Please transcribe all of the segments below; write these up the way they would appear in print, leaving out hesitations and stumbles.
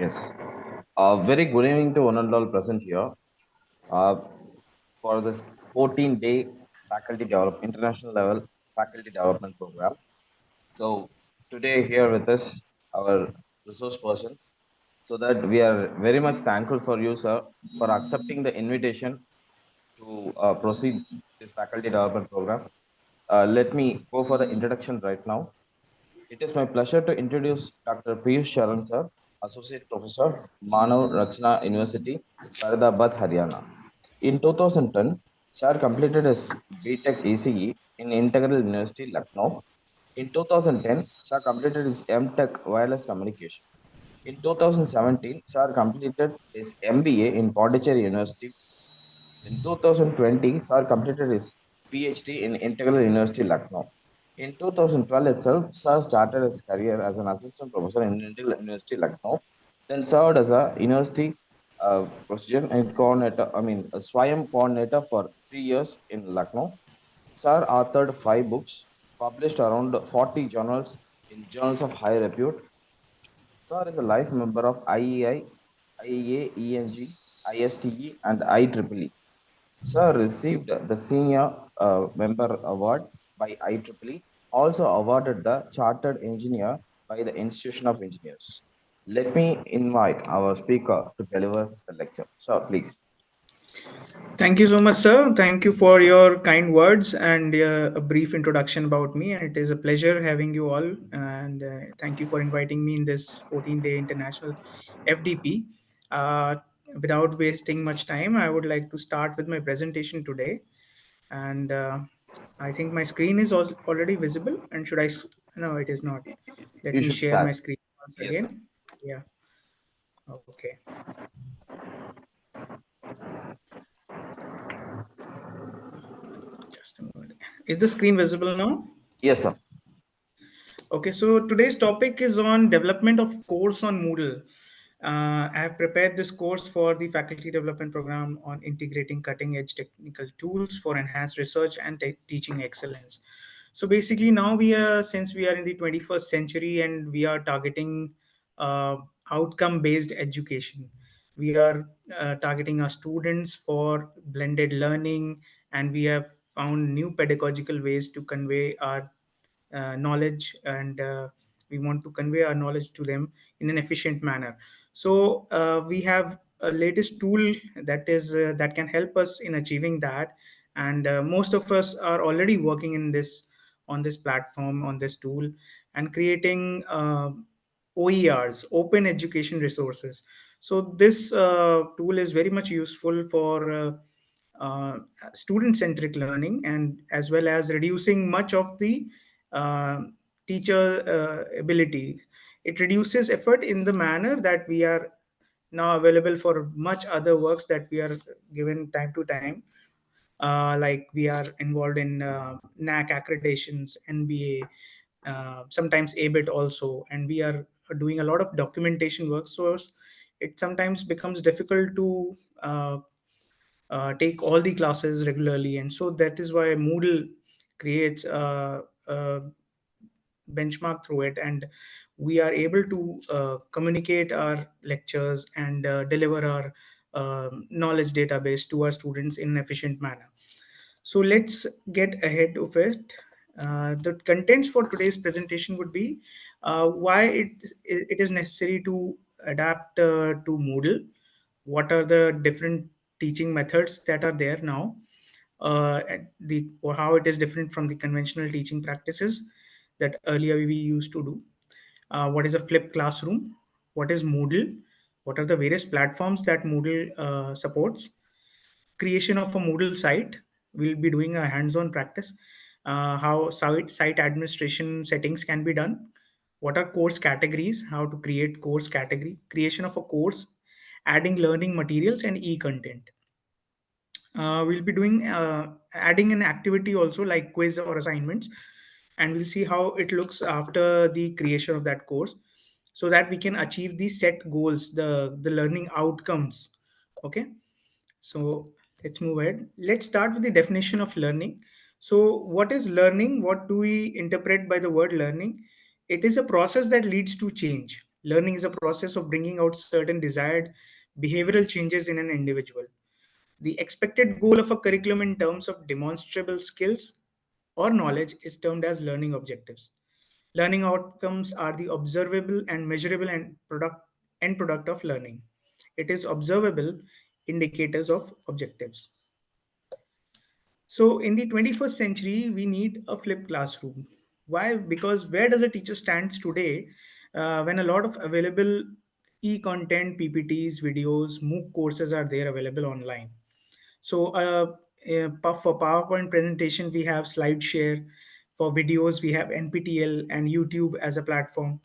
Yes. Very good evening to one and all present here uh, for this 14-day international level faculty development program. So today here with us our resource person, so that we are very much thankful for you, sir, for accepting the invitation to proceed this faculty development program. Let me go for the introduction right now. It is my pleasure to introduce Dr. Piyush Charan, sir, Associate Professor, Manav Rachna University, Faridabad, Haryana. In 2010, Sir completed his BTech ECE in Integral University, Lucknow. In 2010, Sir completed his MTech Wireless Communication. In 2017, Sir completed his MBA in Pondicherry University. In 2020, Sir completed his PhD in Integral University, Lucknow. In 2012 itself, Sir started his career as an assistant professor in Integral University, Lucknow, then served as a university president and coordinator, a SWAYAM coordinator for 3 years in Lucknow. Sir authored 5 books, published around 40 journals in journals of high repute. Sir is a life member of IEI, IEA, ENG, ISTE, and IEEE. Sir received the Senior Member Award by IEEE, also awarded the Chartered Engineer by the Institution of Engineers. Let me invite our speaker to deliver the lecture. Sir, please. Thank you so much, sir. Thank you for your kind words and a brief introduction about me. And it is a pleasure having you all. And thank you for inviting me in this 14-day international FDP. Uh, Without wasting much time, I would like to start with my presentation today. And I think my screen is already visible. And should I? No, it is not. Let You me should share my start. screen once Yes, sir. again. Yeah. Okay. Just a moment. Is the screen visible now? Yes, sir. Okay, so today's topic is on development of course on Moodle. I have prepared this course for the faculty development program on integrating cutting edge technical tools for enhanced research and teaching excellence. So basically, now since we are in the 21st century and we are targeting uh, outcome based education, we are targeting our students for blended learning, and we have found new pedagogical ways to convey our knowledge, and we want to convey our knowledge to them in an efficient manner. So we have a latest tool that can help us in achieving that, and most of us are already working in this on this platform, on this tool, and creating OERs, open education resources. So this tool is very much useful for uh, student centric learning, and as well as reducing much of the uh, teacher ability. It reduces effort in the manner that we are now available for much other works that we are given time to time. Like we are involved in NAC accreditations, NBA, sometimes ABIT also, and we are doing a lot of documentation work. So it sometimes becomes difficult to take all the classes regularly, and so that is why Moodle creates a benchmark through it, and we are able to communicate our lectures and deliver our knowledge database to our students in an efficient manner. So let's get ahead of it. The contents for today's presentation would be why it is necessary to adapt to Moodle, what are the different teaching methods that are there now, or how it is different from the conventional teaching practices that earlier we used to do. What is a flipped classroom? What is Moodle? What are the various platforms that Moodle supports? Creation of a Moodle site. We'll be doing a hands-on practice. How site administration settings can be done. What are course categories? How to create course category. Creation of a course. Adding learning materials and e-content. We'll be doing adding an activity also like quiz or assignments, and we'll see how it looks after the creation of that course, so that we can achieve the set goals, the learning outcomes. Okay, so let's move ahead. Let's start with the definition of learning. So what is learning? What do we interpret by the word learning? It is a process that leads to change. Learning is a process of bringing out certain desired behavioral changes in an individual. The expected goal of a curriculum in terms of demonstrable skills or knowledge is termed as learning objectives. Learning outcomes are the observable and measurable end product of learning. It is observable indicators of objectives. So in the 21st century, we need a flipped classroom. Why? Because where does a teacher stands today when a lot of available e-content, PPTs, videos, MOOC courses are there available online? So for PowerPoint presentation, we have SlideShare. For videos, we have NPTEL and YouTube as a platform.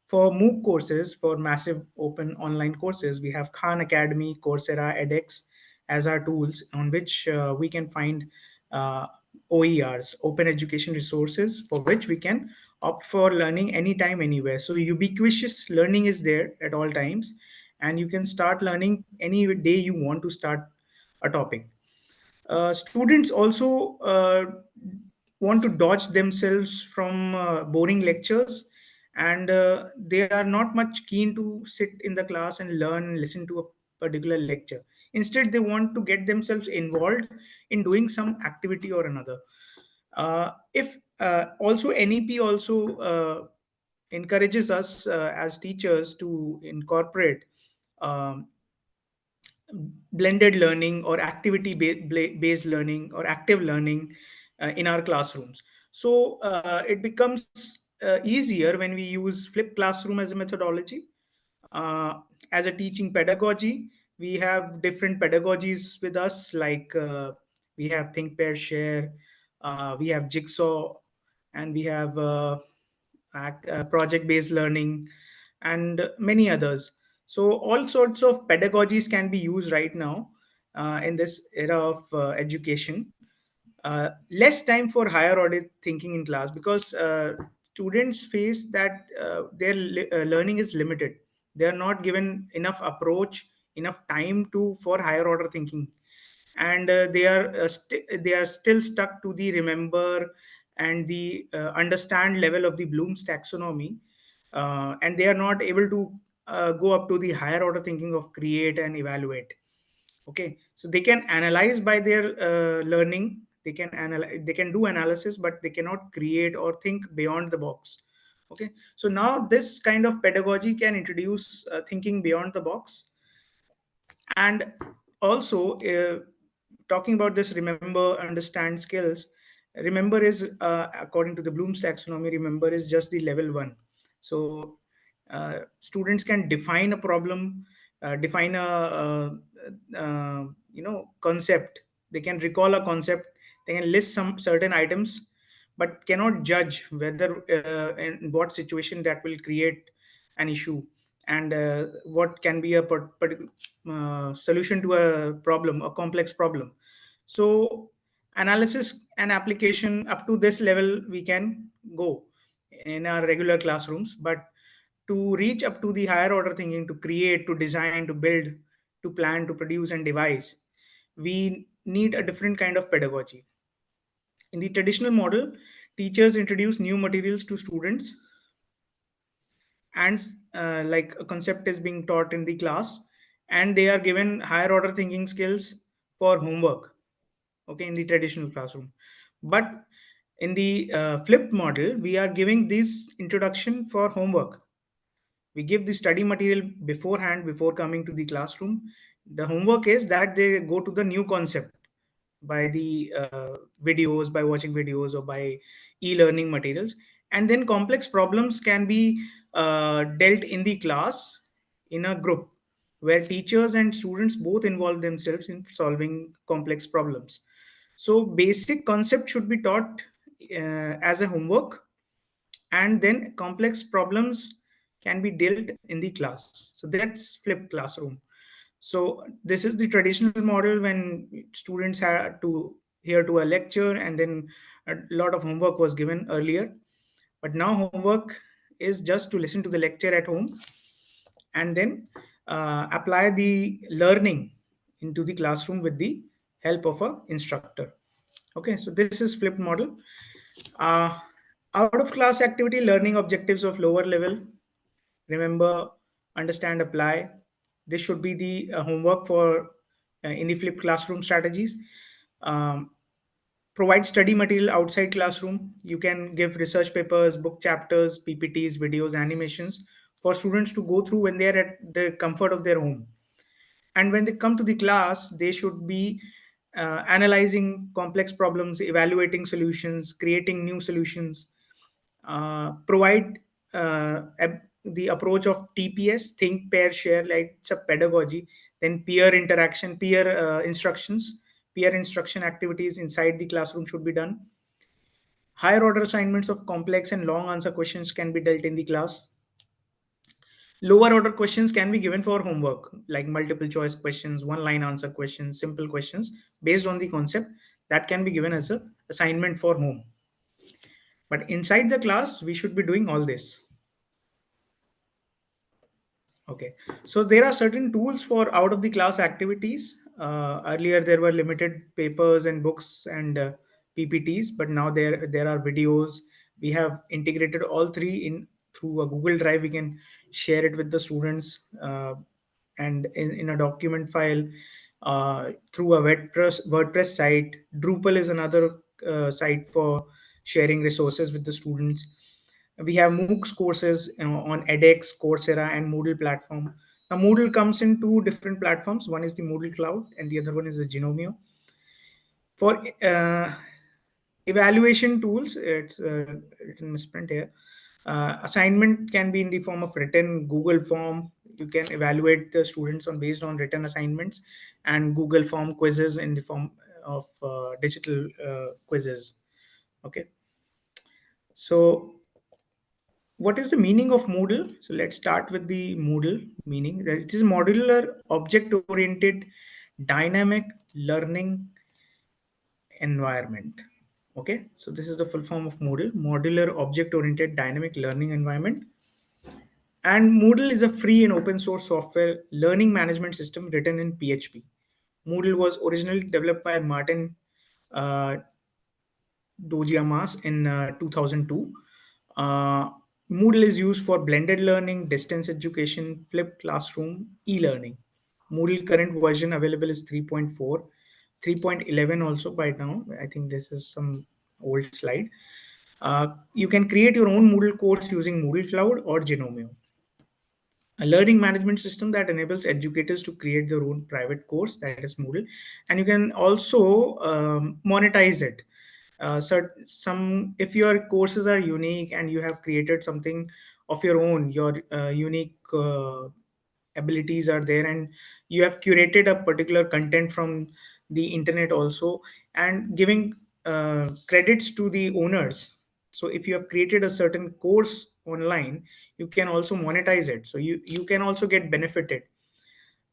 For MOOC courses, for massive open online courses, we have Khan Academy, Coursera, edX as our tools on which we can find uh, OERs, open education resources, for which we can opt for learning anytime, anywhere. So ubiquitous learning is there at all times, and you can start learning any day you want to start a topic. Students also want to dodge themselves from boring lectures, and they are not much keen to sit in the class and learn and listen to a particular lecture. Instead, they want to get themselves involved in doing some activity or another. If Also, NEP also encourages us as teachers to incorporate um, blended learning or based learning or active learning in our classrooms. So it becomes easier when we use flipped classroom as a methodology. As a teaching pedagogy, we have different pedagogies with us, like we have think, pair, share, we have jigsaw, and we have project based learning, and many others. So all sorts of pedagogies can be used right now in this era of education. Less time for higher order thinking in class, because students face that their learning is limited. They are not given enough approach, enough time to for higher order thinking, and they are still stuck to the remember and the understand level of the Bloom's taxonomy, and they are not able to go up to the higher order thinking of create and evaluate. Okay, so they can analyze by their learning, they can analyze, they can do analysis, but they cannot create or think beyond the box. Okay, so now this kind of pedagogy can introduce thinking beyond the box. And also, talking about this remember, understand skills, remember is according to the Bloom's taxonomy, remember is just the level 1. So students can define a problem, define a concept. They can recall a concept, they can list some certain items, but cannot judge whether in what situation that will create an issue, and what can be a particular solution to a problem, a complex problem. So analysis and application up to this level we can go in our regular classrooms, but to reach up to the higher order thinking, to create, to design, to build, to plan, to produce and devise, we need a different kind of pedagogy. In the traditional model, teachers introduce new materials to students, and like a concept is being taught in the class, and they are given higher order thinking skills for homework. Okay, in the traditional classroom. But in the flipped model, we are giving this introduction for homework. We give the study material beforehand, before coming to the classroom. The homework is that they go to the new concept by the videos, by watching videos, or by e-learning materials. And then complex problems can be dealt in the class in a group, where teachers and students both involve themselves in solving complex problems. So basic concept should be taught as a homework, and then complex problems can be dealt in the class. So that's flipped classroom. So this is the traditional model, when students had to hear to a lecture, and then a lot of homework was given earlier. But now homework is just to listen to the lecture at home, and then apply the learning into the classroom with the help of a instructor. Okay, so this is flipped model. uh, Out of class activity learning objectives of lower level. remember, understand, apply. This should be the homework for in the flipped classroom strategies. Um, Provide study material outside classroom. You can give research papers, book chapters, PPTs, videos, animations for students to go through when they are at the comfort of their home. And when they come to the class, they should be analyzing complex problems, evaluating solutions, creating new solutions. Provide the approach of TPS, think, pair, share, like it's a pedagogy. Then peer interaction, peer instructions, peer instruction activities inside the classroom should be done. Higher order assignments of complex and long answer questions can be dealt in the class. Lower order questions can be given for homework, like multiple choice questions, one line answer questions, simple questions based on the concept that can be given as a assignment for home. But inside the class, we should be doing all this. Okay, so there are certain tools for out of the class activities. Earlier, there were limited papers and books and PPTs, but now there are videos. We have integrated all three in through a Google Drive. We can share it with the students, and in a document file through a WordPress site. Drupal is another site for sharing resources with the students. We have MOOCs courses, on edX, Coursera, and Moodle platform. Now, Moodle comes in two different platforms. One is the Moodle Cloud, and the other one is the Genomio. For evaluation tools, it's written misprint here. Assignment can be in the form of written Google form. You can evaluate the students on based on written assignments, and Google form quizzes in the form of digital quizzes. Okay, so what is the meaning of Moodle? So let's start with the Moodle meaning. It is modular, object-oriented, dynamic learning environment. Okay, so this is the full form of Moodle: modular, object-oriented, dynamic learning environment. And Moodle is a free and open source software learning management system written in PHP. Moodle was originally developed by Martin uh, Dojiamas in 2002. Uh, Moodle is used for blended learning, distance education, flipped classroom, e-learning. Moodle current version available is 3.4, 3.11 also by now. I think this is some old slide. You can create your own Moodle course using Moodle Cloud or Genomio, a learning management system that enables educators to create their own private course, that is Moodle. And you can also monetize it. Some, if your courses are unique and you have created something of your own, your unique abilities are there, and you have curated a particular content from the internet also, and giving credits to the owners. So if you have created a certain course online, you can also monetize it, so you can also get benefited.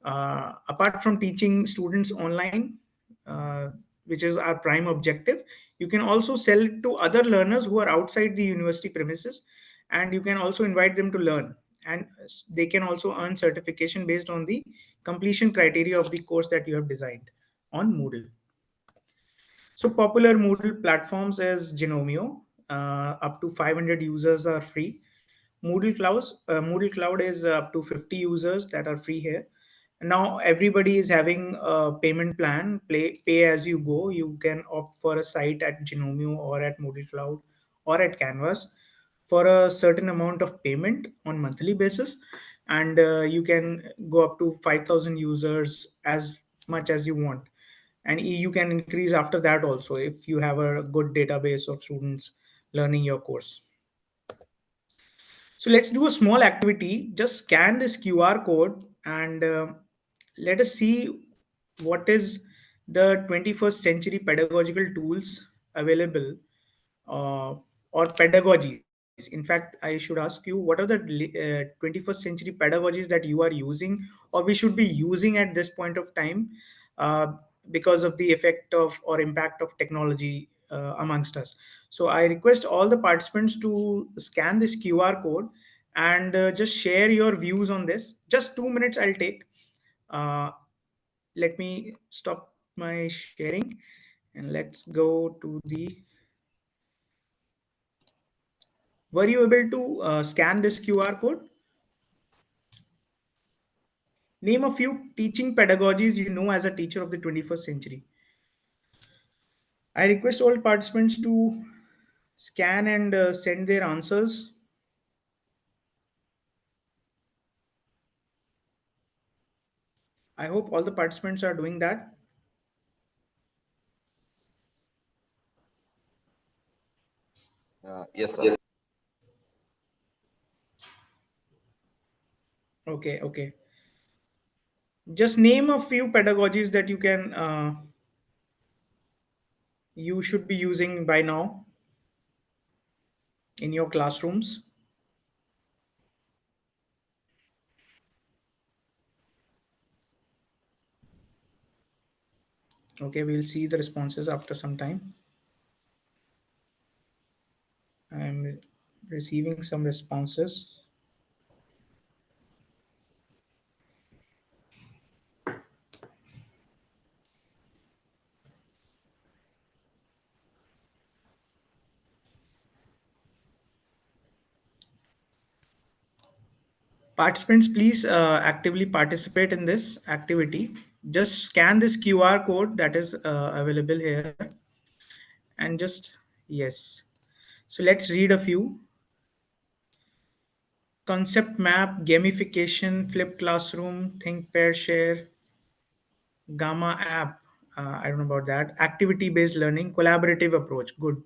Apart from teaching students online, uh, which is our prime objective, you can also sell it to other learners who are outside the university premises, and you can also invite them to learn, and they can also earn certification based on the completion criteria of the course that you have designed on Moodle. So popular Moodle platforms is Genomio. Up to 500 users are free. Moodle Cloud is up to 50 users that are free here. Now everybody is having a payment plan, pay as you go. You can opt for a site at Genomio or at Moodle Cloud or at Canvas for a certain amount of payment on monthly basis, and you can go up to 5,000 users as much as you want, and you can increase after that also if you have a good database of students learning your course. So let's do a small activity. Just scan this QR code, and let us see what is the 21st century pedagogical tools available, uh, or pedagogies. In fact, I should ask you, what are the 21st century pedagogies that you are using, or we should be using at this point of time, uh, because of the effect of or impact of technology amongst us. So I request all the participants to scan this QR code and just share your views on this. Just 2 minutes I'll take. Uh, Let me stop my sharing, and let's go to the. Were you able to scan this QR code? Name a few teaching pedagogies you know as a teacher of the 21st century. I request all participants to scan and send their answers. I hope all the participants are doing that. Yes, sir. Okay, okay. Just name a few pedagogies that you should be using by now in your classrooms. Okay, we'll see the responses after some time. I'm receiving some responses. Participants, please actively participate in this activity. Just scan this QR code that is available here and just, yes. So let's read a few. Concept map, gamification, flipped classroom, think, pair, share, Gamma app. I don't know about that. Activity based learning, collaborative approach. Good.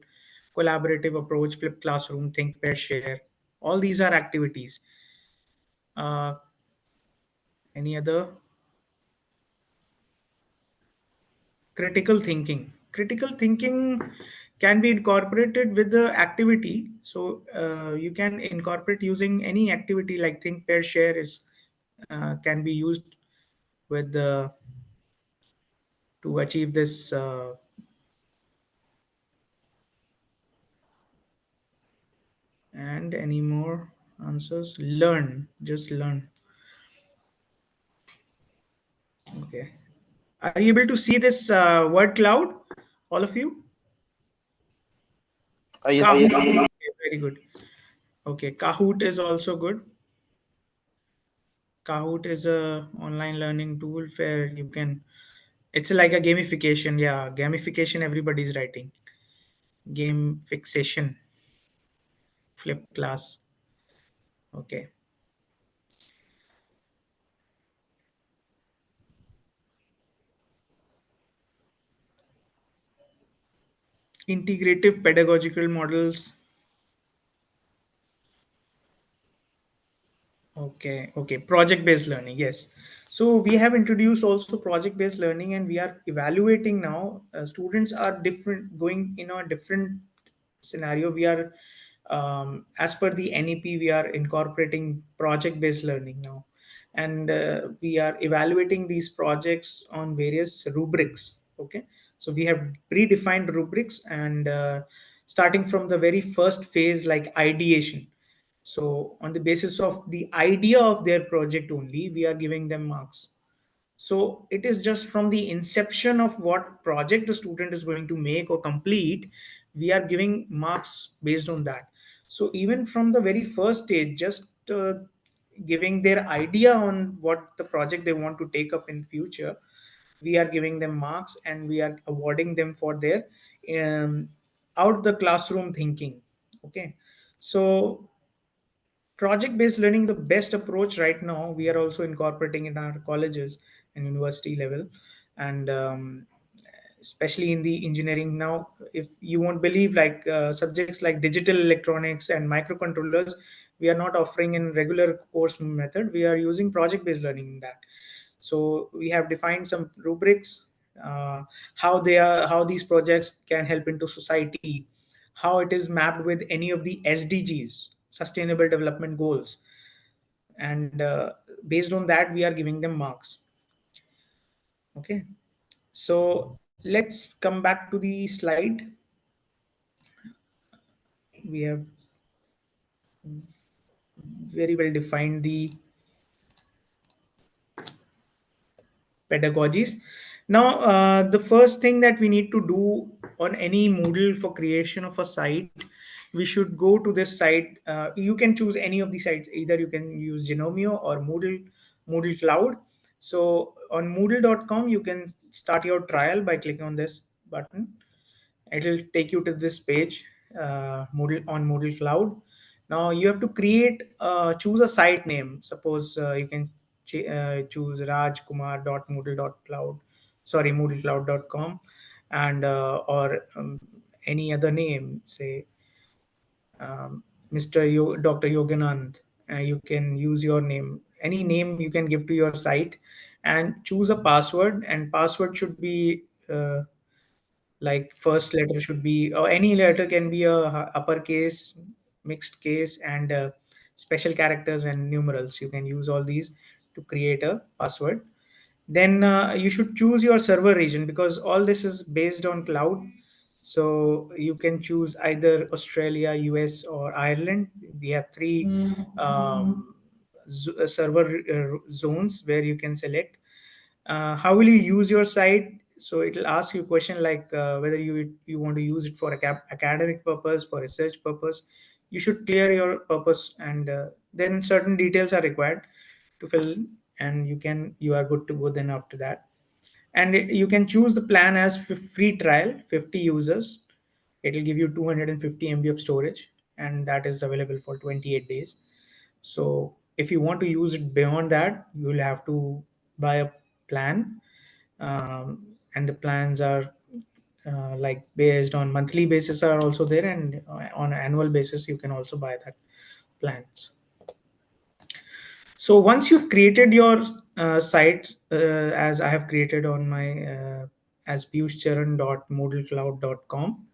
Collaborative approach, flipped classroom, think, pair, share. All these are activities. Uh, any other? Critical thinking. Critical thinking can be incorporated with the activity. So you can incorporate using any activity like think, pair, share is can be used with the to achieve this. And any more answers? Learn. Just learn. Okay. Are you able to see this word cloud? All of you? Yes, sir. Kahoot. Okay, very good. Okay. Kahoot is also good. Kahoot is a online learning tool where you can. It's like a gamification. Yeah, gamification. Everybody's writing. Game fixation. Flip class. Okay. Integrative pedagogical models. Okay, okay. Project-based learning, yes. So we have introduced also project-based learning, and we are evaluating now. Students are different, going in a different scenario. We are, as per the NEP, we are incorporating project-based learning now, and we are evaluating these projects on various rubrics. Okay, so we have predefined rubrics, and starting from the very first phase, like ideation, so on the basis of the idea of their project only, we are giving them marks. So it is just from the inception of what project the student is going to make or complete, we are giving marks based on that. So even from the very first stage, just giving their idea on what the project they want to take up in future, we are giving them marks and we are awarding them for their um, out the classroom thinking. Okay, so project based learning, the best approach right now, we are also incorporating in our colleges and university level, and especially in the engineering now. If you won't believe, like subjects like digital electronics and microcontrollers, we are not offering in regular course method, we are using project based learning in that. So we have defined some rubrics, how these projects can help into society, how it is mapped with any of the SDGs, sustainable development goals, and based on that we are giving them marks. Okay, so let's come back to the slide. We have very well defined the pedagogies. Now, the first thing that we need to do on any Moodle for creation of a site, we should go to this site. You can choose any of the sites. Either you can use Genomio or Moodle Cloud. So on Moodle.com, you can start your trial by clicking on this button. It'll take you to this page, Moodle on Moodle Cloud. Now you have to choose a site name. Suppose you can choose rajkumar.moodle.cloud, sorry, moodlecloud.com, and or any other name, say Dr. Yoganand. You can use your name, any name you can give to your site, and choose a password. And password should be like first letter should be, or any letter can be a uppercase, mixed case, and special characters and numerals. You can use all these to create a password. Then you should choose your server region, because all this is based on cloud. So you can choose either Australia, US, or Ireland. We have three server zones where you can select. How will you use your site? So it will ask you a question like whether you want to use it for academic purpose, for research purpose. You should clear your purpose, and then certain details are required to fill in, and you are good to go then after that. And you can choose the plan as free trial, 50 users. It will give you 250 MB of storage, and that is available for 28 days. So if you want to use it beyond that, you will have to buy a plan. And the plans are like based on monthly basis are also there, and on an annual basis you can also buy that plans. So once you've created your site, as I have created on my as piyushcharan.moodlecloud.com.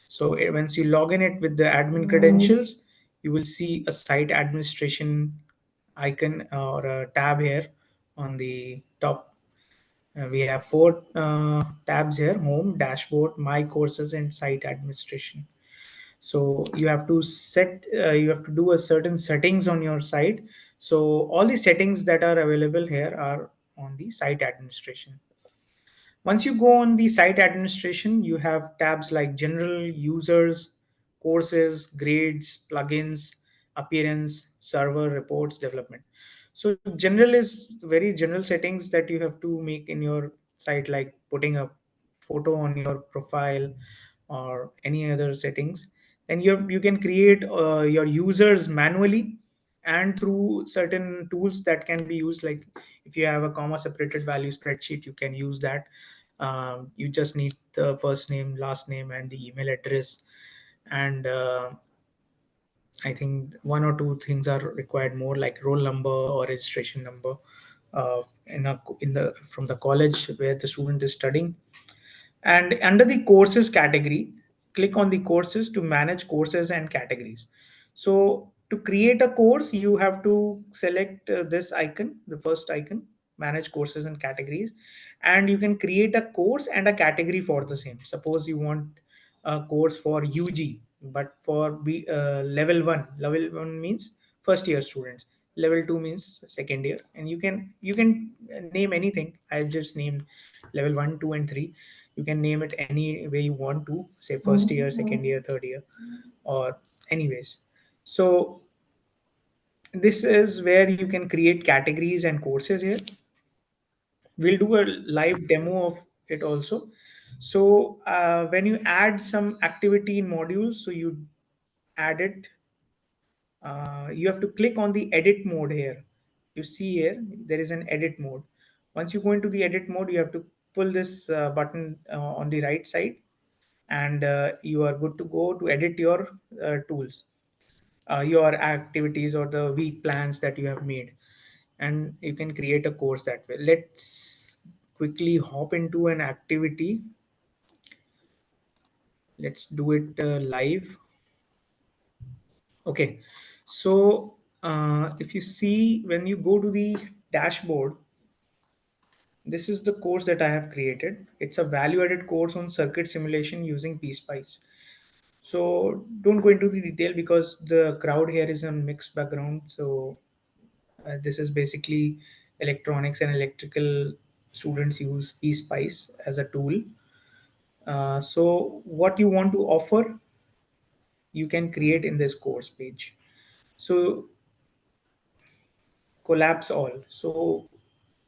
So once you log in it with the admin credentials, you will see a site administration icon or a tab here on the top. We have four tabs here: home, dashboard, my courses, and site administration. So you have to do a certain settings on your site. So all the settings that are available here are on the site administration. Once you go on the site administration, you have tabs like general, users, courses, grades, plugins, appearance, server, reports, development. So general is very general settings that you have to make in your site, like putting a photo on your profile or any other settings. Then you can create your users manually and through certain tools that can be used, like if you have a comma separated value spreadsheet, you can use that. You just need the first name, last name, and the email address. And I think one or two things are required more, like roll number or registration number in the from the college where the student is studying. And under the courses category, click on the courses to manage courses and categories. So to create a course, you have to select this icon, the first icon, manage courses and categories. And you can create a course and a category for the same. Suppose you want a course for UG, but for level 1. Level 1 means first year students. Level 2 means second year. And you can name anything. I just named level 1, 2, and 3. You can name it any way you want to, say first year, second year, third year, or anyways. So this is where you can create categories and courses here. We'll do a live demo of it also. So when you add some activity in modules, so you add it, you have to click on the edit mode here. You see here there is an edit mode. Once you go into the edit mode, you have to pull this button on the right side, and you are good to go to edit your tools, your activities or the week plans that you have made, and you can create a course that way. Let's quickly hop into an activity. Let's do it live. Okay, so if you see, when you go to the dashboard, this is the course that I have created. It's a value added course on circuit simulation using PSpice. So don't go into the detail because the crowd here is on mixed background. So this is basically electronics and electrical students use PSpice as a tool. So what you want to offer, you can create in this course page. So collapse all. So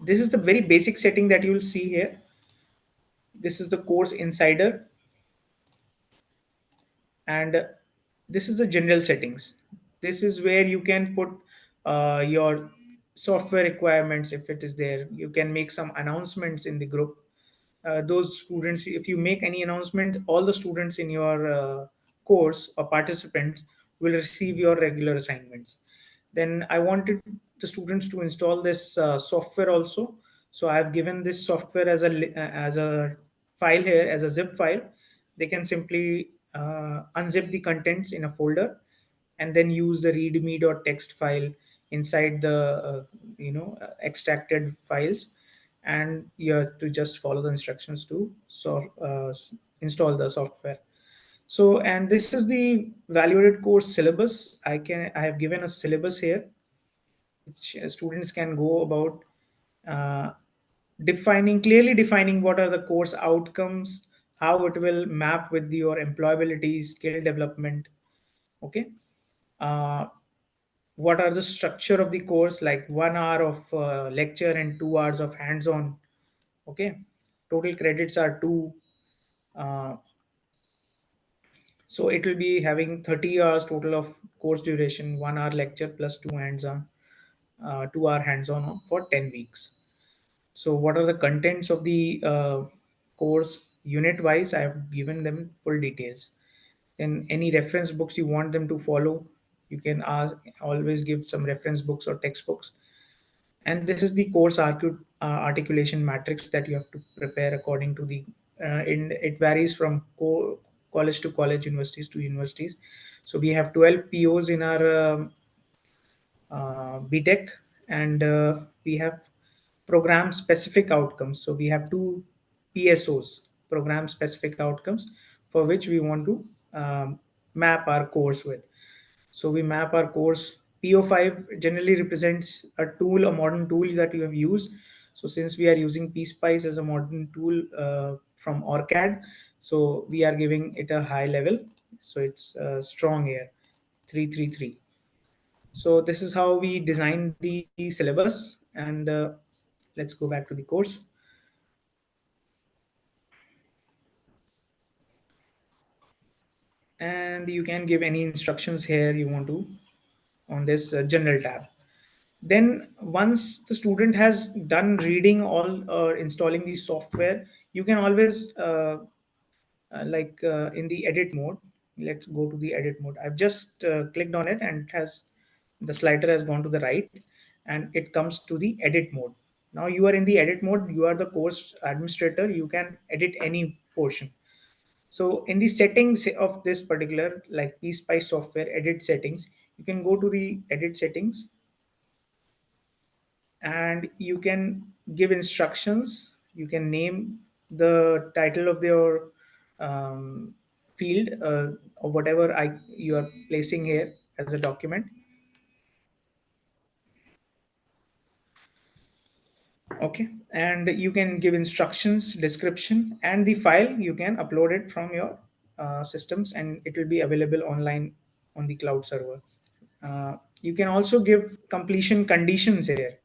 This is the very basic setting that you will see here. This is the course insider, and this is the general settings. This is where you can put your software requirements. If it is there, you can make some announcements in the group. Those students, if you make any announcement, all the students in your course or participants will receive your regular assignments. Then I wanted the students to install this software also. So I've given this software as a file here, as a zip file. They can simply unzip the contents in a folder and then use the readme.txt file inside the extracted files, and you have to just follow the instructions to install the software. So, and this is the value-added course syllabus. I have given a syllabus here which students can go about, uh, clearly defining what are the course outcomes, how it will map with your employability, skill development. Okay. uh, what are the structure of the course, like 1 hour of lecture and 2 hours of hands-on. Okay, total credits are 2. uh, so it will be having 30 hours total of course duration, 1 hour lecture plus 2 hands-on, 2 hour hands-on for 10 weeks. So what are the contents of the course unit wise? I have given them full details. And any reference books you want them to follow, you can ask, always give some reference books or textbooks. And this is the course articulation matrix that you have to prepare according to the in it varies from college to college, universities to universities. So we have 12 POs in our BTech, and we have program specific outcomes. So we have two PSOs, program specific outcomes, for which we want to map our course with. So we map our course. PO5 generally represents a tool, a modern tool that you have used. So since we are using PSpice as a modern tool from ORCAD, so we are giving it a high level. So it's strong here, 333. So this is how we design the syllabus. And let's go back to the course. And you can give any instructions here you want to on this general tab. Then once the student has done reading all or installing the software, you can always in the edit mode. Let's go to the edit mode. I've just clicked on it, and it has, the slider has gone to the right, and it comes to the edit mode. Now you are in the edit mode, you are the course administrator, you can edit any portion. So in the settings of this particular, like eSpice software edit settings, you can go to the edit settings, and you can give instructions. You can name the title of your um, field, or whatever you are placing here as a document. Okay, and you can give instructions, description, and the file you can upload it from your systems, and it will be available online on the cloud server. You can also give completion conditions here.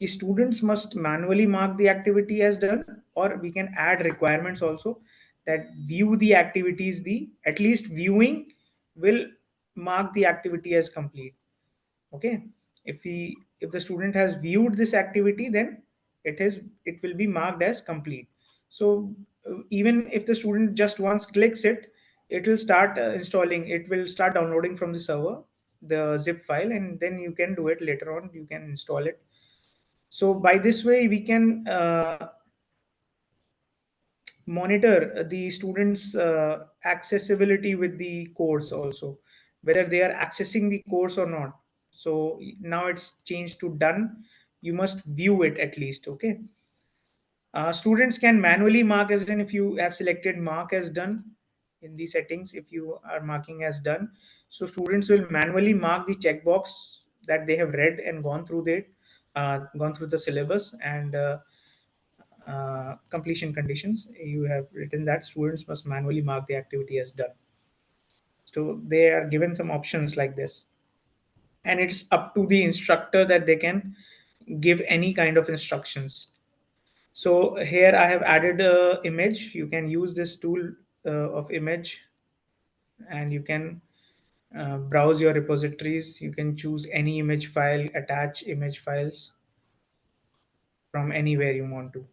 The students must manually mark the activity as done, or we can add requirements also, that view the activities, the at least viewing will mark the activity as complete. Okay, if the student has viewed this activity, then it will be marked as complete. So even if the student just once clicks it, it will start installing, it will start downloading from the server the zip file, and then you can do it later on, you can install it. So by this way we can monitor the students accessibility with the course also, whether they are accessing the course or not. So now it's changed to done, you must view it at least. Okay, students can manually mark as done. If you have selected mark as done in the settings, if you are marking as done, so students will manually mark the checkbox that they have read and gone through the syllabus, and completion conditions, you have written that students must manually mark the activity as done. So they are given some options like this, and it's up to the instructor that they can give any kind of instructions. So here I have added a image. You can use this tool of image, and you can browse your repositories. You can choose any image file, attach image files from anywhere you want to.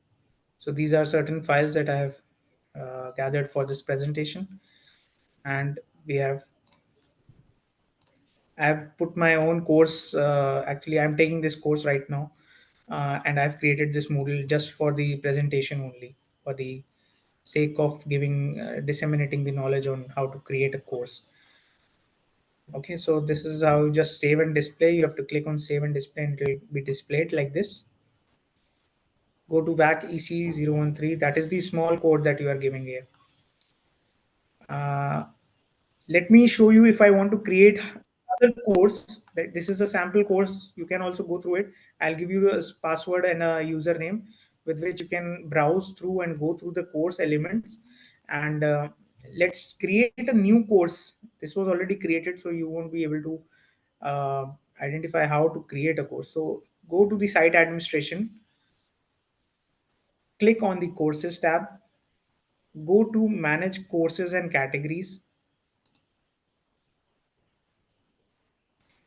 So these are certain files that I have gathered for this presentation, and we have I have put my own course. Actually, I'm taking this course right now, and I've created this Moodle just for the presentation only, for the sake of giving disseminating the knowledge on how to create a course. Okay, so this is how you just save and display. You have to click on save and display, and it will be displayed like this. Go to back EC013. That is the small code that you are giving here. Uh, Let me show you if I want to create another course. This is a sample course. You can also go through it. I'll give you a password and a username with which you can browse through and go through the course elements. And let's create a new course. This was already created, so you won't be able to uh, identify how to create a course. So go to the site administration, click on the courses tab, go to manage courses and categories.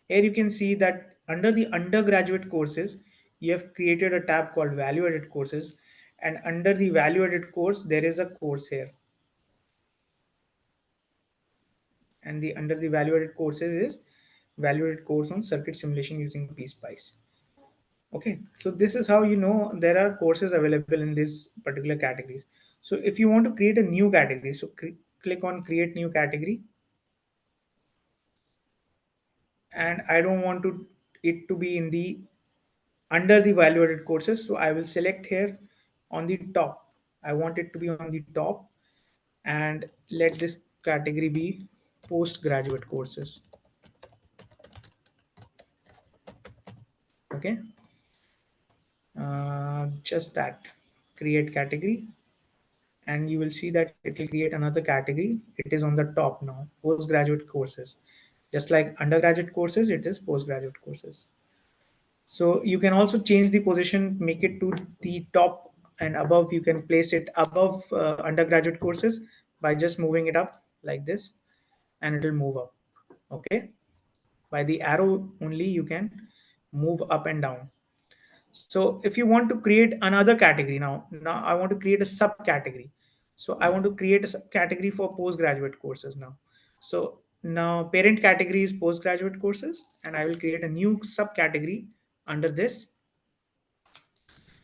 Here you can see that under the undergraduate courses, you have created a tab called value added courses. And under the value added course, there is a course here. And the under the value added courses is value added course on circuit simulation using PSpice. Okay, so this is how you know there are courses available in these particular categories. So if you want to create a new category, so click on create new category. And I don't want to it to be in the under the value added courses, so I will select here on the top. I want it to be on the top, and let this category be postgraduate courses. Okay, just that. Create category, and you will see that it will create another category. It is on the top now, postgraduate courses. Just like undergraduate courses, it is postgraduate courses. So you can also change the position, make it to the top and above. You can place it above undergraduate courses by just moving it up like this, and it will move up. Okay, by the arrow only you can move up and down. So if you want to create another category, now I want to create a subcategory. So I want to create a subcategory for postgraduate courses now. So now parent category is postgraduate courses, and I will create a new subcategory under this.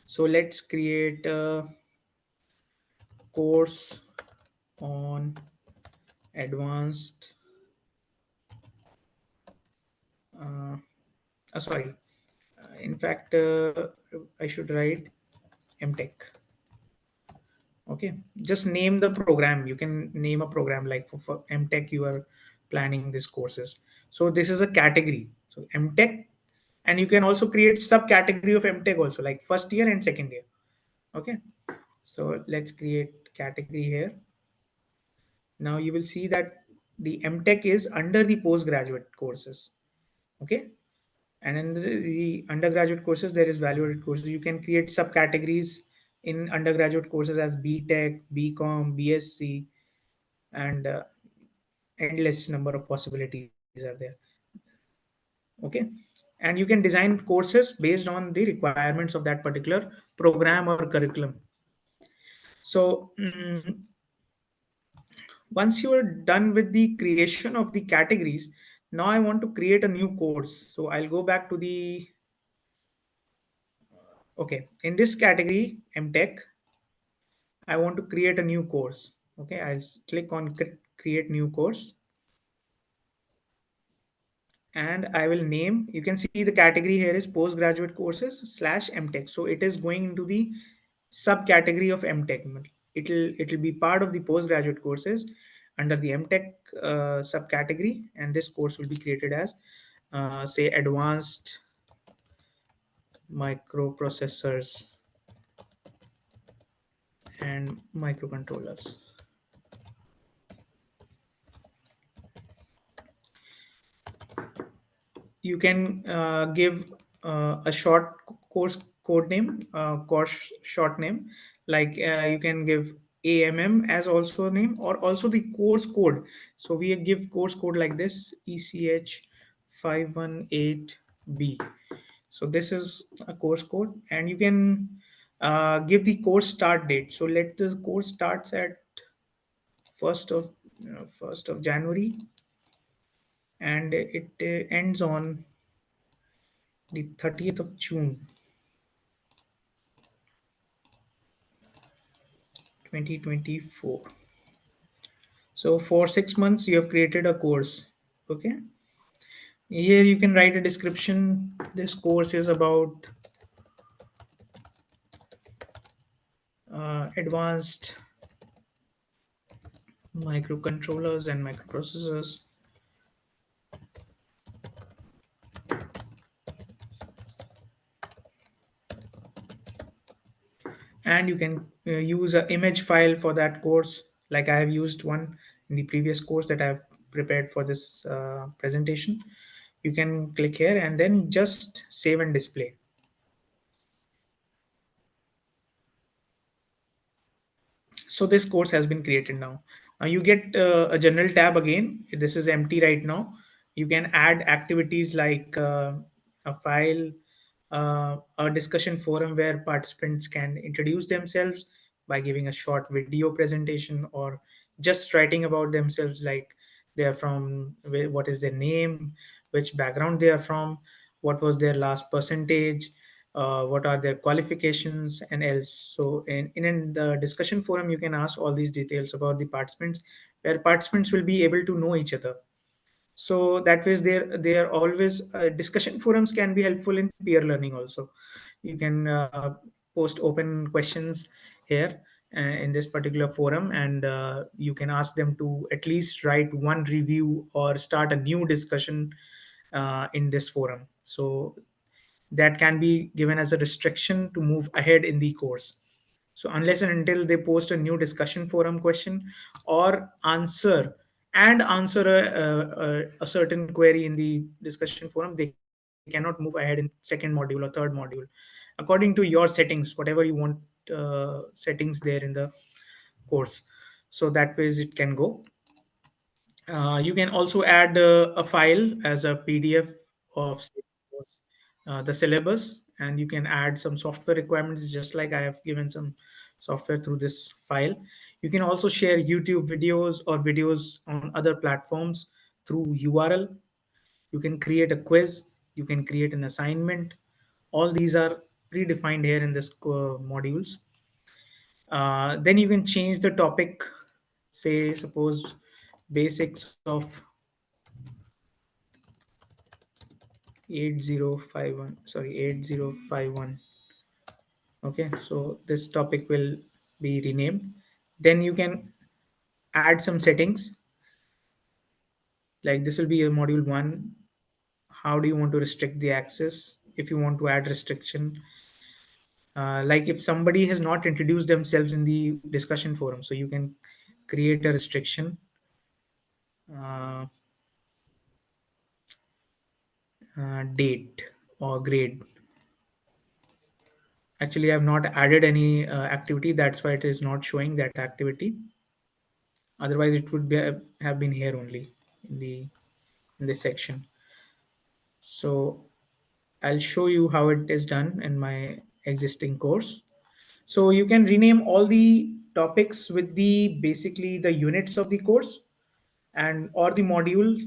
So let's create a course on advanced, uh, sorry, in fact, I should write MTech. Okay, just name the program. You can name a program like for MTech you are planning these courses. So this is a category. So MTech, and you can also create subcategory of MTech also, like first year and second year. Okay, so let's create category here. Now you will see that the MTech is under the postgraduate courses. Okay. And in the undergraduate courses, there is value added courses. You can create subcategories in undergraduate courses as BTech, BCom, BSc, and endless number of possibilities are there. Okay. And you can design courses based on the requirements of that particular program or curriculum. So once you are done with the creation of the categories, now I want to create a new course. So I'll go back to the, okay, in this category, MTech, I want to create a new course. Okay, I'll click on create new course, and I will name, you can see the category here is postgraduate courses slash MTech. So it is going into the subcategory of MTech. It'll be part of the postgraduate courses under the MTech subcategory, and this course will be created as say advanced microprocessors and microcontrollers. You can give a short course code name, course short name, like you can give AMM as also name, or also the course code. So we give course code like this: ECH 518B. So this is a course code, and you can give the course start date. So let the course starts at first of 1st of January, and it ends on the 30th of June 2024. So for 6 months you have created a course. Okay, here you can write a description. This course is about advanced microcontrollers and microprocessors, and you can use an image file for that course, like I have used one in the previous course that I have prepared for this presentation. You can click here and then just save and display. So this course has been created now. You get a general tab again. This is empty right now. You can add activities like a file, a discussion forum where participants can introduce themselves by giving a short video presentation, or just writing about themselves, like they are from what is their name, which background they are from, what was their last percentage, what are their qualifications, and else. So in the discussion forum, you can ask all these details about the participants, where participants will be able to know each other. So that way they are always discussion forums can be helpful in peer learning also. You can post open questions here in this particular forum, and you can ask them to at least write one review or start a new discussion in this forum. So that can be given as a restriction to move ahead in the course. So unless and until they post a new discussion forum question, or answer a certain query in the discussion forum, they cannot move ahead in second module or third module, according to your settings, whatever you want settings there in the course. So that ways it can go. You can also add a file as a PDF of the syllabus, and you can add some software requirements, just like I have given some software through this file. You can also share YouTube videos or videos on other platforms through URL. You can create a quiz, you can create an assignment. All these are predefined here in this modules. Then you can change the topic, say suppose basics of 8051, sorry, 8051. Okay, so this topic will be renamed. Then you can add some settings, like this will be a module 1. How do you want to restrict the access? If you want to add restriction, like if somebody has not introduced themselves in the discussion forum, so you can create a restriction, uh, date or grade. Actually, I have not added any activity, that's why it is not showing that activity. Otherwise it would be have been here only in the in this section. So I'll show you how it is done in my existing course. So you can rename all the topics with the basically the units of the course, and or the modules.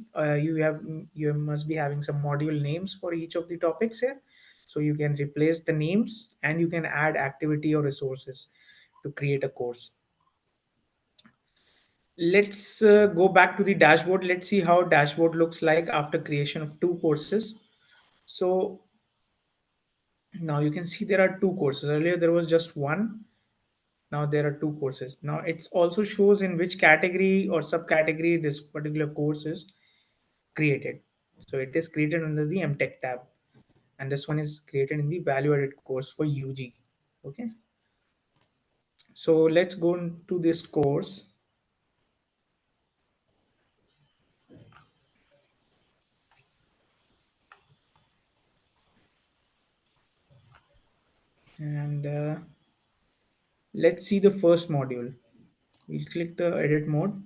You must be having some module names for each of the topics here. So you can replace the names, and you can add activity or resources to create a course. Let's go back to the dashboard. Let's see how dashboard looks like after creation of two courses. So now you can see there are two courses. Earlier there was just one. Now there are two courses. Now it also shows in which category or subcategory this particular course is created. So it is created under the MTech tab, and this one is created in the value added course for UG. Okay. So let's go into this course. And let's see the first module. We'll click the edit mode.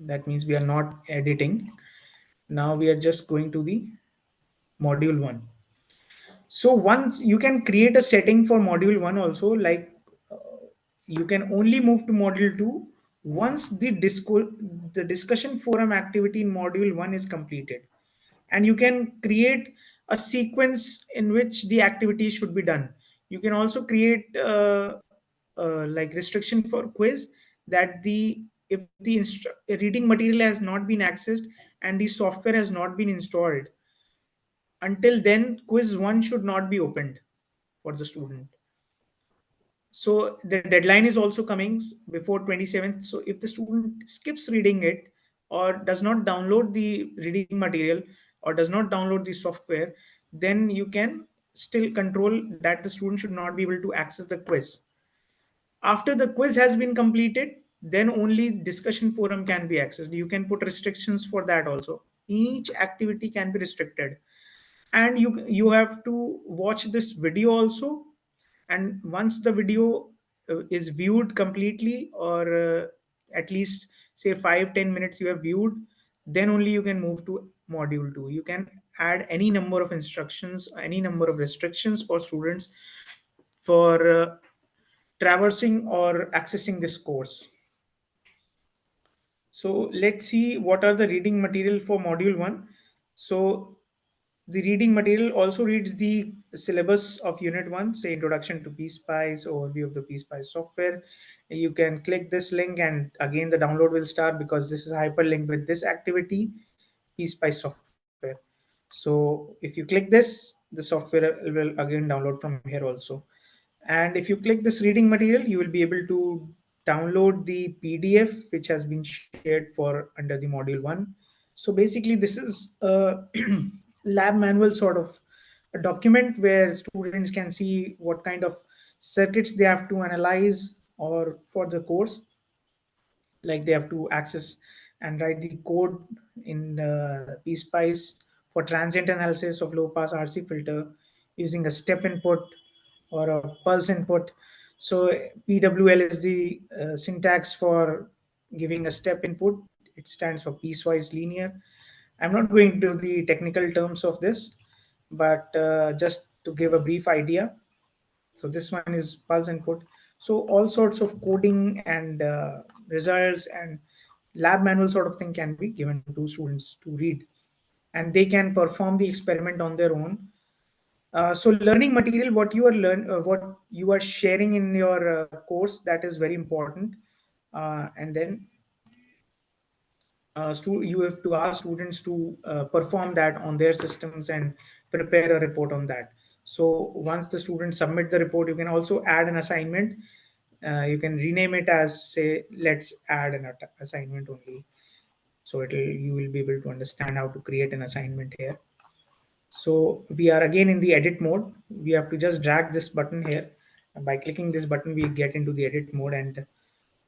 That means we are not editing. Now we are just going to the module 1. So once you can create a setting for module 1 also, like uh, you can only move to module 2 once the discussion forum activity in module 1 is completed, and you can create a sequence in which the activity should be done. You can also create like restriction for quiz, that the if the reading material has not been accessed and the software has not been installed, until then quiz 1 should not be opened for the student. So the deadline is also coming before 27th. So if the student skips reading it, or does not download the reading material, or does not download the software, then you can still control that the student should not be able to access the quiz. After the quiz has been completed, then only discussion forum can be accessed. You can put restrictions for that also. Each activity can be restricted, and you have to watch this video also. And once the video is viewed completely, or at least say 5-10 minutes you have viewed, then only you can move to module 2. You can add any number of instructions, any number of restrictions for students for traversing or accessing this course. So let's see what are the reading material for module 1. So the reading material also reads the syllabus of unit 1, say introduction to PSpice, overview of the PSpice software. You can click this link and again the download will start, because this is hyperlinked with this activity, PSpice software. So if you click this, the software will again download from here also. And if you click this reading material, you will be able to download the PDF which has been shared for under the module 1. So basically this is a lab manual sort of a document where students can see what kind of circuits they have to analyze or for the course. Like they have to access and write the code in PSpice for transient analysis of low pass RC filter using a step input or a pulse input. So PWL is the syntax for giving a step input. It stands for piecewise linear. I'm not going into the technical terms of this, but just to give a brief idea. So this one is pulse input. So all sorts of coding and results and lab manual sort of thing can be given to students to read, and they can perform the experiment on their own. So learning material, what you are sharing in your course, that is very important. And then you have to ask students to perform that on their systems and prepare a report on that. So once the students submit the report, you can also add an assignment. You can rename it as, say, let's add an assignment only. So you will be able to understand how to create an assignment here. So we are again in the edit mode. We have to just drag this button here. And by clicking this button, we get into the edit mode, and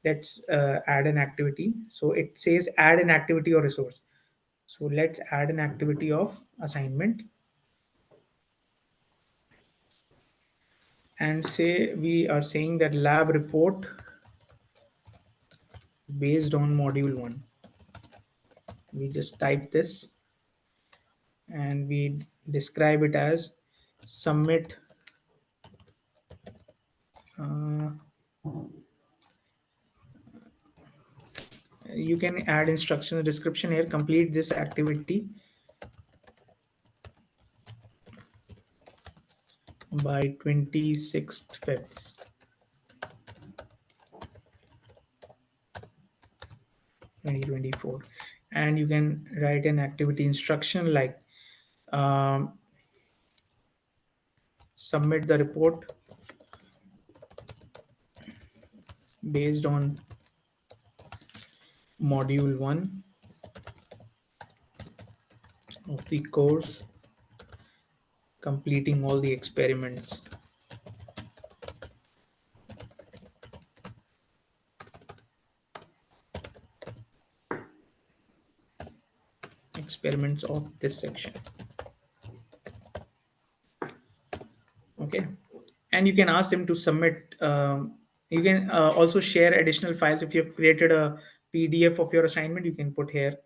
let's add an activity. So it says add an activity or resource. So let's add an activity of assignment and say we are saying that lab report based on module 1. We just type this and we describe it as submit. Uh, you can add instruction description here. Complete this activity by 26th Feb 2024, and you can write an activity instruction like um, submit the report based on module 1 of the course, completing all the experiments of this section. Okay, and you can ask them to submit. You can also share additional files. If you've created a PDF of your assignment, you can put here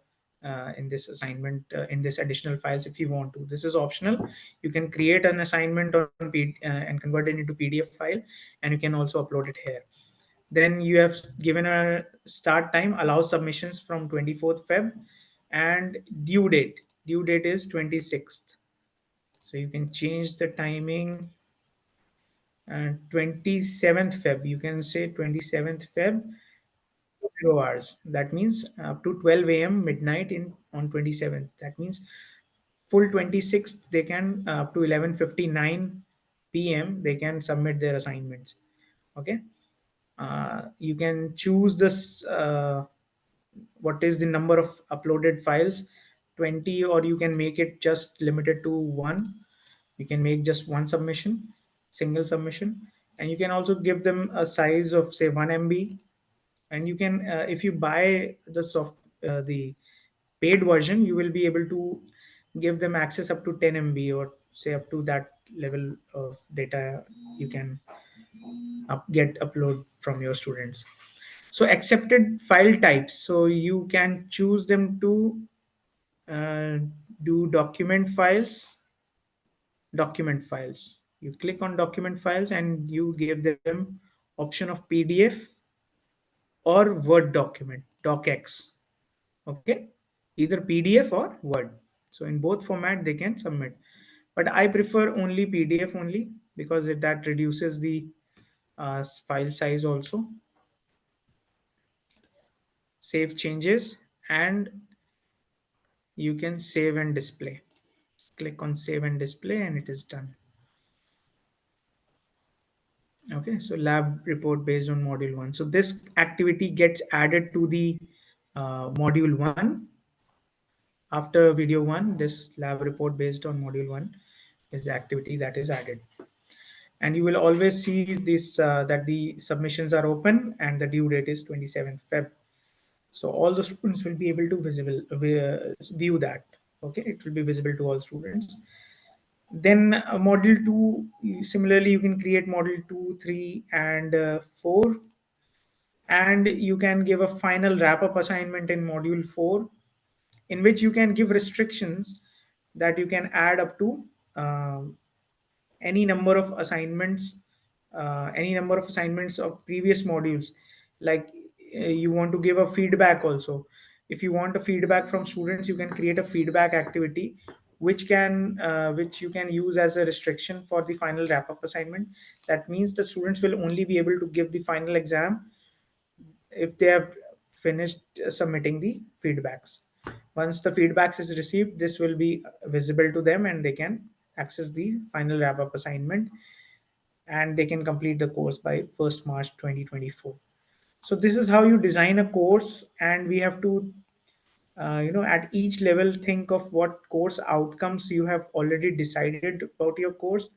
in this assignment, in this additional files if you want to. This is optional. You can create an assignment on and convert it into PDF file, and you can also upload it here. Then you have given a start time, allow submissions from 24th Feb, and due date is 26th. So you can change the timing, and 27th Feb, you can say 27th Feb, 0 hours. That means up to 12 a.m. midnight in on 27th. That means full 26th they can, up to 11:59 p.m. they can submit their assignments. Okay. You can choose this, what is the number of uploaded files, 20, or you can make it just limited to one. You can make just one submission, single submission, and you can also give them a size of say 1 MB. And you can, if you buy the paid version, you will be able to give them access up to 10 MB, or say up to that level of data you can get upload from your students. So accepted file types, so you can choose them to uh, do document files. You click on document files and you give them option of PDF or Word document, docx. Okay, either PDF or Word. So in both format they can submit, but I prefer only PDF only, because that reduces the file size also. Save changes, and you can save and display. Click on save and display and it is done. Okay, so lab report based on module 1. So this activity gets added to the module 1. After video 1, this lab report based on module 1 is the activity that is added. And you will always see this, that the submissions are open and the due date is 27th Feb. So all the students will be able to view that. Okay, it will be visible to all students. Then module 2, similarly you can create module 2, 3, and 4, and you can give a final wrap up assignment in module 4, in which you can give restrictions that you can add up to um, any number of assignments, of previous modules. Like, you want to give a feedback also. If you want a feedback from students, you can create a feedback activity, which you can use as a restriction for the final wrap up assignment. That means the students will only be able to give the final exam if they have finished submitting the feedbacks. Once the feedbacks is received, this will be visible to them and they can access the final wrap up assignment, and they can complete the course by 1st March 2024. So this is how you design a course, and we have to, at each level think of what course outcomes you have already decided about your course.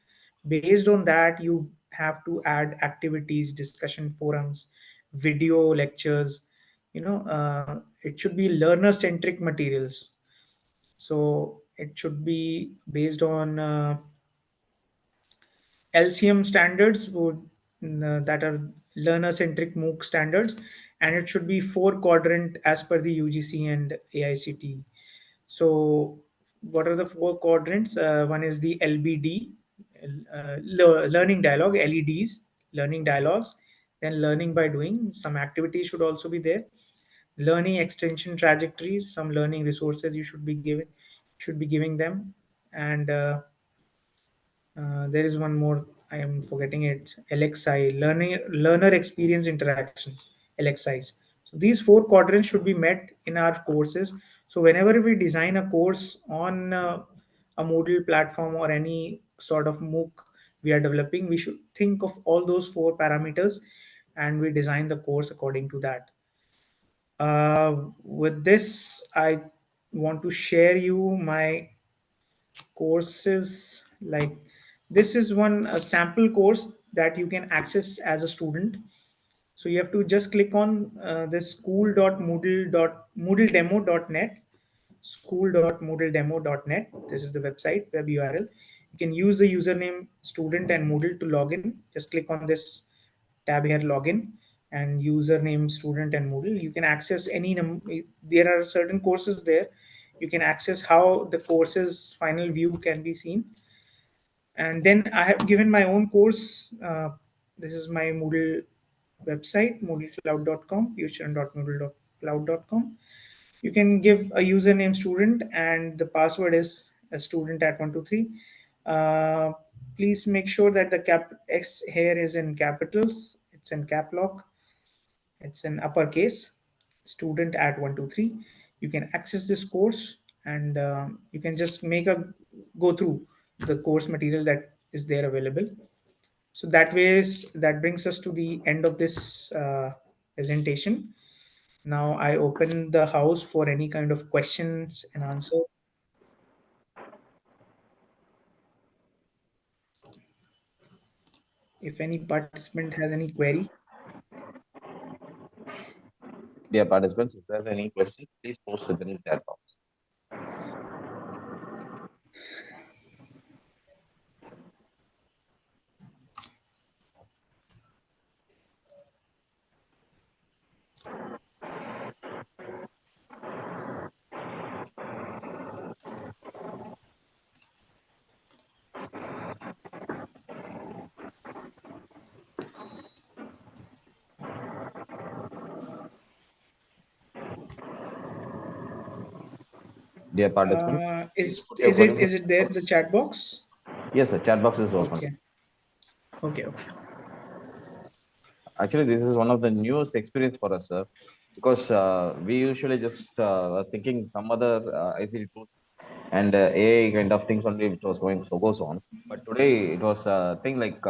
Based on that, you have to add activities, discussion forums, video lectures. It should be learner centric materials. So it should be based on LCM standards, that are learner centric MOOC standards, and it should be four quadrant as per the UGC and AICTE. So, what are the four quadrants? One is the LBD, learning dialogue, LEDs, learning dialogues. Then learning by doing. Some activities should also be there. Learning extension trajectories, some learning resources you should be giving them, and there is one more. I am forgetting it. LXI, learner experience interactions. LXIs. So these four quadrants should be met in our courses. So whenever we design a course on a Moodle platform or any sort of MOOC we are developing, we should think of all those four parameters, and we design the course according to that. With this, I want to share you my courses. Like, this is one sample course that you can access as a student. So you have to just click on this school.moodledemo.net. School.moodledemo.net. This is the website, web URL. You can use the username student and Moodle to log in. Just click on this tab here, login, and username student and Moodle. You can access any there are certain courses there. You can access how the course's final view can be seen. And then I have given my own course. This is my Moodle website, moodlecloud.com, piyushcharan.moodlecloud.com. You can give a username student, and the password is a student at 123. Uh, Please make sure that the cap X here is in capitals, it's in cap lock, it's in uppercase, student at 123. You can access this course, and you can just make a go through the course material that is there available. So that brings us to the end of this presentation. Now I open the house for any kind of questions and answer. If any participant has any query. Dear participants, if there are any questions, please post it in the chat box. Dear participants, please Is put your queries in is the it chat there, the box. chat box? Yes, the chat box is open. Okay, okay. Actually, this is one of the newest experience for us, sir, because we usually just was thinking some other ICT tools and AI kind of things only which was going so goes on. But today it was a thing like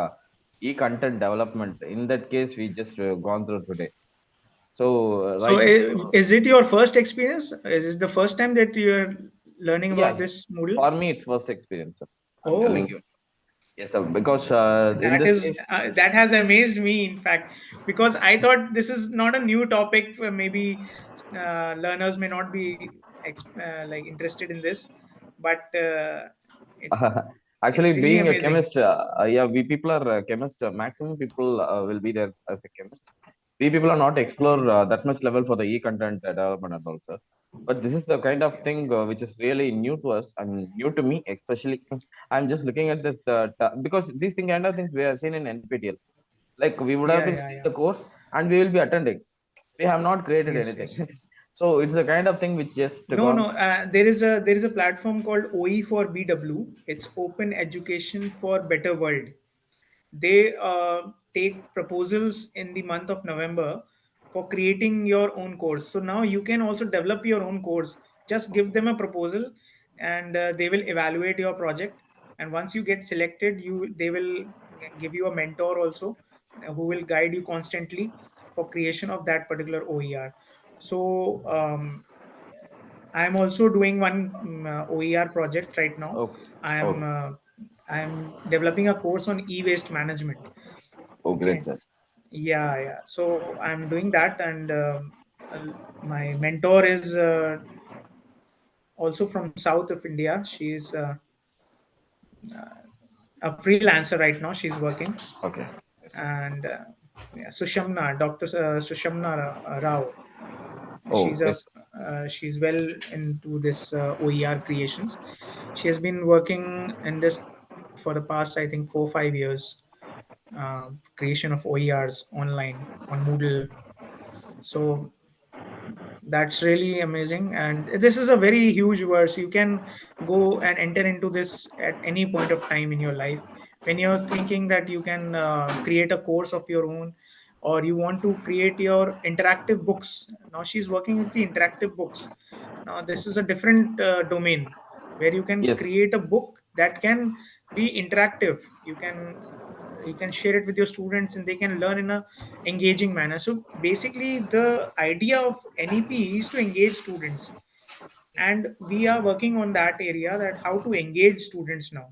e-content development. In that case, we just gone through today. So So right now, is it your first experience? Is it the first time that you're learning about yeah, this Moodle? for me it's first experience, sir. I'm telling Oh, you, yes, sir, because in that this is case, that has amazed me, in fact, because I thought this is not a new topic. Maybe learners may not be like interested in this, but actually, it's really being a amazing. chemist, yeah, we people are chemist. Maximum people will be there as a chemist. We people are not explore Okay, that much level for the e-content development and also. But this is the kind of okay, thing which is really new to us and new to me, especially. I'm just looking at this because these thing kind of things we have seen in NPTL. Like we would have yeah, been yeah, seeing yeah. the course and we will be attending. We have not created Yes, anything. yes. So it's the kind of thing which just No, gone. no. There is a platform called OE for BW. It's Open Education for Better World. They take proposals in the month of November for creating your own course. So now you can also develop your own course. Just give them a proposal, and they will evaluate your project. And once you get selected, they will give you a mentor also, who will guide you constantly for creation of that particular OER. So I am also doing one OER project right now. Okay. I am Okay. uh, I am developing a course on e-waste management. Oh, great, Okay, sir. yeah, yeah. So I'm doing that, and uh, my mentor is also from south of India. She's a freelancer right now. She's working, Okay. Yes, sir. and yeah, Sushamna, Dr. Sushamna Rao. Oh, yes. She's well into this OER creations. She has been working in this for the past, I think, 4 or 5 years. Creation of OERs online on Moodle. So that's really amazing, and this is a very huge verse. You can go and enter into this at any point of time in your life when you're thinking that you can create a course of your own, or you want to create your interactive books. Now she's working with the interactive books. Now this is a different domain where you can Yes, create a book that can be interactive. You can share it with your students, and they can learn in a engaging manner. So basically the idea of NEP is to engage students, and we are working on that area, that how to engage students. Now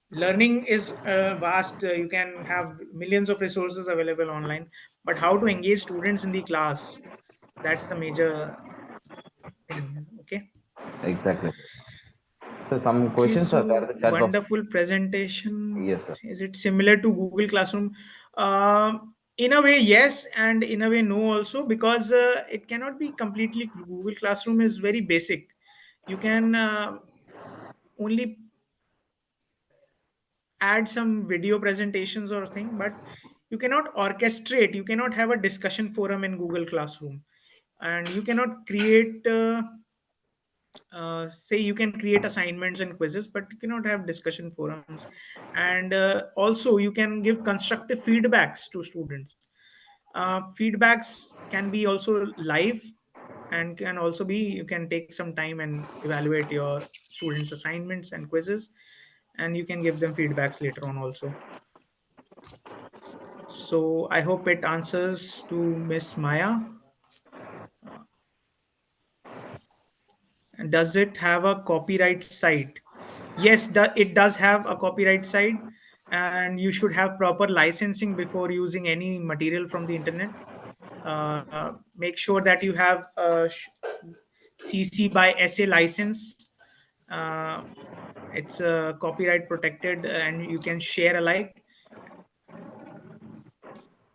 learning is vast. You can have millions of resources available online, but how to engage students in the class, that's the major thing. Okay. exactly. So some Okay, questions are there in so the chat box. wonderful presentation. Yes, sir. Is it similar to Google Classroom? In a way, yes, and in a way, no, also, because it cannot be completely. Google Classroom is very basic. You can only add some video presentations or thing, but you cannot orchestrate. You cannot have a discussion forum in Google Classroom, and you cannot create. Say you can create assignments and quizzes, but you cannot have discussion forums, and also you can give constructive feedbacks to students. Feedbacks can be also live, and can also be, you can take some time and evaluate your students assignments and quizzes, and you can give them feedbacks later on also. So I hope it answers to Miss Maya. Does it have a copyright site? Yes, it does have a copyright site, and you should have proper licensing before using any material from the internet. Make sure that you have a CC by SA license. Uh, it's copyright protected, and you can share alike.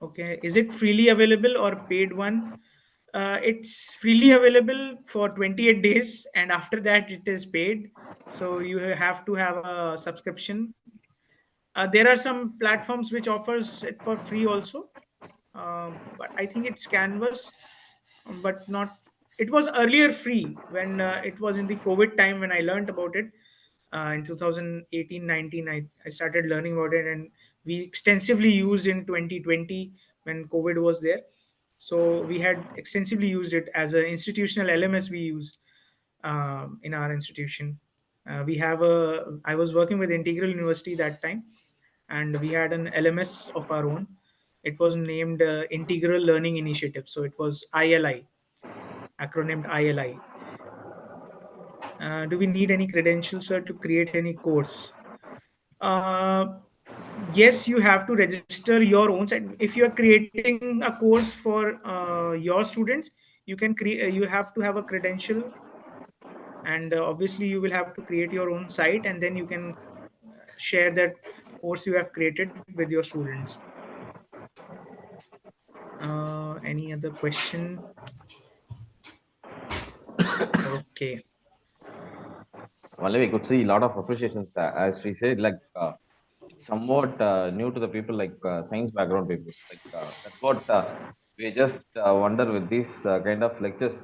Okay, is it freely available or paid one? It's freely available for 28 days, and after that, it is paid. So you have to have a subscription. There are some platforms which offers it for free also, but I think it's Canvas, but not. It was earlier free when it was in the COVID time when I learned about it. In 2018-19, I started learning about it, and we extensively used in 2020 when COVID was there. So we had extensively used it as an institutional LMS we used in our institution. We have a. I was working with Integral University that time, and we had an LMS of our own. It was named Integral Learning Initiative. So it was ILI, acronymed ILI. Do we need any credentials, sir, to create any course? Uh, yes, you have to register your own site. If you are creating a course for your students, you can create. You have to have a credential, and obviously you will have to create your own site, and then you can share that course you have created with your students. Any other question? Okay. Only we could see a lot of appreciations, as we said, like it's somewhat new to the people, like science background people. Like that's what we just wonder with these kind of lectures.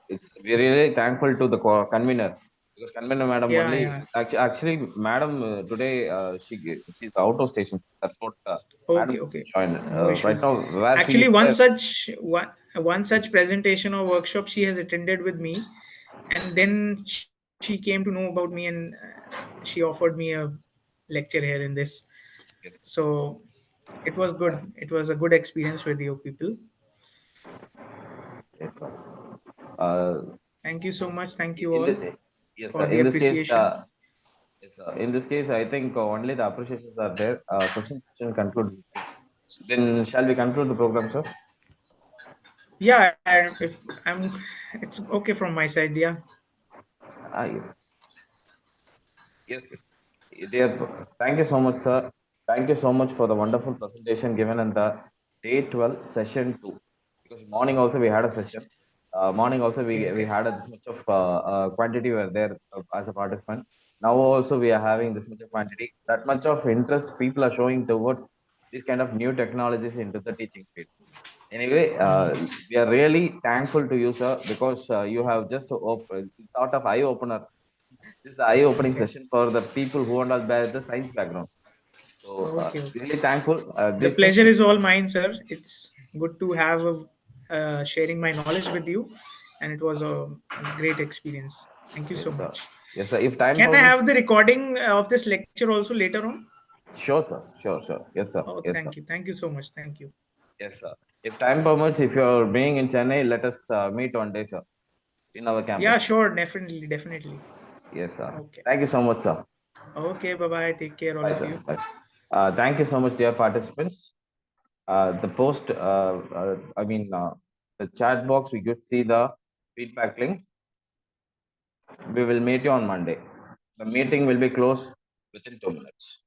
It's we're really thankful to the convener, because convener madam Yeah, only, yeah. actually madam today she's out of station. That's what madam Okay, okay. joined No right issues. now where she Actually, is there. one such presentation or workshop she has attended with me, and then she came to know about me, and she offered me a lecture here in this. Yes, So it was good. It was a good experience with you people. yes, sir. Uh, Thank you so much. Thank you in all the Yes, for sir. the In this case, appreciation. yes, in this case, I think only the appreciations are there. Question session concludes, it seems. Then shall we conclude the program, sir? Yeah, if I'm, it's okay from my side. Yeah. Yes. Yes, dear. Thank you so much, sir. Thank you so much for the wonderful presentation given in the day 12, session 2. Because morning also we had a session. Morning also Okay. we Okay. had this much of quantity were there as a participant. Now also we are having this much of quantity. That much of interest people are showing towards these kind of new technologies into the teaching field. Anyway, we are really thankful to you, sir, because you have just sort of eye opener. This is the eye opening Okay. session for the people who are not by the science background. So, Okay. Okay. really thankful. The These things, pleasure is all mine, sir. It's good to have sharing my knowledge with you, and it was a great experience. Thank you so yes, sir. much. Yes, sir. If time Can I permits, have the recording of this lecture also later on? sure, sir. Sure, sure. Yes, sir. Oh, Yes, sir. thank you. Thank you so much. Thank you. Yes, sir. If time permits, if you're being in Chennai, let us meet one day, sir, in our Yeah, campus. sure. Definitely. Definitely. Yes, sir. Okay. Thank you so much, sir. Okay. Bye bye. Take care, all Bye, of sir. you. Bye. Thank you so much, dear participants. I mean, the chat box, we could see the feedback link. We will meet you on Monday. The meeting will be closed within 2 minutes.